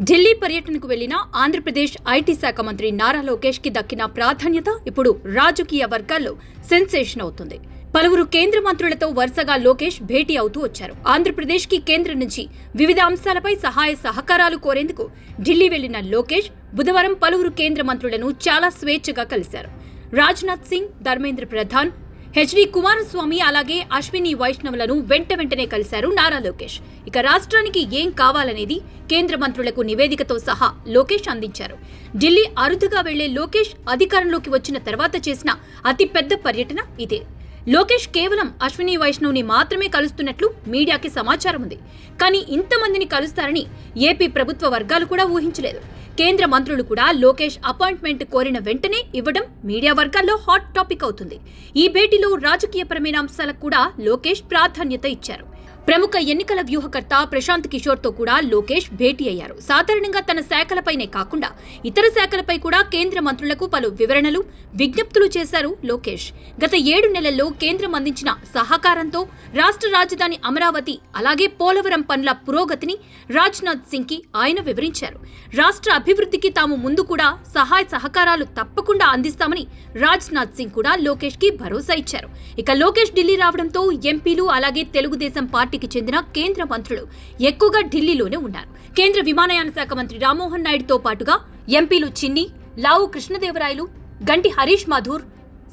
ఢిల్లీ పర్యటనకు వెళ్లిన ఆంధ్రప్రదేశ్ ఐటీ శాఖ మంత్రి నారా లోకేష్ కి దక్కిన ప్రాధాన్యత ఇప్పుడు రాజకీయ వర్గాల్లో సెన్సేషన్ అవుతుంది. పలువురు కేంద్ర మంత్రులతో వరుసగా లోకేష్ భేటీ అవుతూ వచ్చారు. ఆంధ్రప్రదేశ్ కి కేంద్రం నుంచి వివిధ అంశాలపై సహాయ సహకారాలు కోరేందుకు ఢిల్లీ వెళ్లిన లోకేష్ బుధవారం పలువురు కేంద్ర మంత్రులను చాలా స్వేచ్ఛగా కలిశారు. రాజ్నాథ్ సింగ్, ధర్మేంద్ర ప్రధాన్, హెచ్డి కుమారస్వామి అలాగే అశ్విని వైష్ణవులను వెంటనే కలిశారు నారా లోకేష్. ఇక రాష్ట్రానికి ఏం కావాలనేది కేంద్ర మంత్రులకు నివేదికతో సహా లోకేష్ అందించారు. ఢిల్లీ అరుదుగా వెళ్లే లోకేష్ అధికారంలోకి వచ్చిన తర్వాత చేసిన అతిపెద్ద పర్యటన ఇదే. లోకేష్ కేవలం అశ్విని వైష్ణవ్ని మాత్రమే కలుస్తున్నట్లు మీడియాకి సమాచారం ఉంది. కానీ ఇంతమందిని కలుస్తారని ఏపీ ప్రభుత్వ వర్గాలు కూడా ఊహించలేదు. కేంద్ర మంత్రులు కూడా లోకేష్ అపాయింట్మెంట్ కోరిన వెంటనే ఇవ్వడం మీడియా వర్గాల్లో హాట్ టాపిక్ అవుతుంది. ఈ భేటీలో రాజకీయపరమైన అంశాలకు కూడా లోకేష్ ప్రాధాన్యత ఇచ్చారు. ప్రముఖ ఎన్నికల వ్యూహకర్త ప్రశాంత్ కిషోర్ తో కూడా లోకేష్ భేటీ అయ్యారు. సాధారణంగా తన శాఖలపైనే కాకుండా ఇతర శాఖలపై కూడా కేంద్ర మంత్రులకు పలు వివరణలు, విజ్ఞప్తులు చేశారు లోకేష్. గత 7 నెలల్లో కేంద్రం అందించిన సహకారంతో రాష్ట్ర రాజధాని అమరావతి అలాగే పోలవరం పనుల పురోగతిని రాజ్నాథ్ సింగ్ కి ఆయన వివరించారు. రాష్ట్ర అభివృద్ధికి తాము ముందు కూడా సహాయ సహకారాలు తప్పకుండా అందిస్తామని రాజ్నాథ్ సింగ్ కూడా లోకేష్ కి భరోసా ఇచ్చారు. ఇక లోకేష్ ఢిల్లీ రావడంతో ఎంపీలు అలాగే తెలుగుదేశం పార్టీకి చెందిన కేంద్ర మంత్రులు ఎక్కువగా ఢిల్లీలోనే ఉన్నారు. కేంద్ర విమానయాన శాఖ మంత్రి రామ్మోహన్ నాయుడుతో పాటుగా ఎంపీలు చిన్ని, లావు కృష్ణదేవరాయలు, గంటి హరీష్ మాథూర్,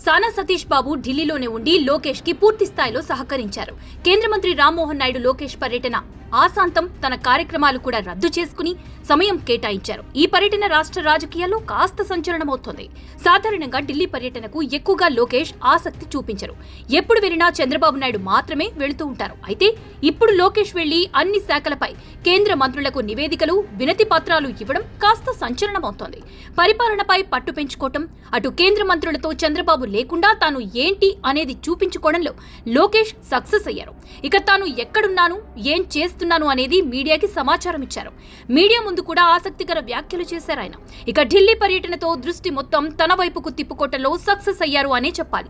సానా సతీష్ బాబు ఢిల్లీలోనే ఉండి లోకేష్ కి పూర్తి స్థాయిలో సహకరించారు. కేంద్ర మంత్రి రామ్మోహన్ నాయుడు లోకేష్ పర్యటన ఆశాంతం తన కార్యక్రమాలు కూడా రద్దు చేసుకుని సమయం కేటాయించారు. ఈ పర్యటన రాష్ట్ర రాజకీయాల్లో కాస్త సంచలనమవుతోంది. సాధారణంగా ఢిల్లీ పర్యటనకు ఎక్కువగా లోకేష్ ఆసక్తి చూపించరు. ఎప్పుడు వెళ్లినా చంద్రబాబు నాయుడు మాత్రమే వెళుతూ ఉంటారు. అయితే ఇప్పుడు లోకేష్ వెళ్లి అన్ని శాఖలపై కేంద్ర మంత్రులకు నివేదికలు, వినతి పత్రాలు ఇవ్వడం కాస్త సంచలనమవుతోంది. పరిపాలనపై పట్టు పెంచుకోవటం, అటు కేంద్ర మంత్రులతో చంద్రబాబు లేకుండా తాను ఏంటి అనేది చూపించుకోవడంలో లోకేష్ సక్సెస్ అయ్యారు. ఇక తాను ఎక్కడున్నాను, ఏం చేస్తున్నాను అనేది మీడియాకి సమాచారం ఇచ్చారు. మీడియా ముందు కూడా ఆసక్తికర వ్యాఖ్యలు చేశారు ఆయన. ఇక ఢిల్లీ పర్యటనతో దృష్టి మొత్తం తన వైపుకు తిప్పుకోవటంలో సక్సెస్ అయ్యారు అనే చెప్పాలి.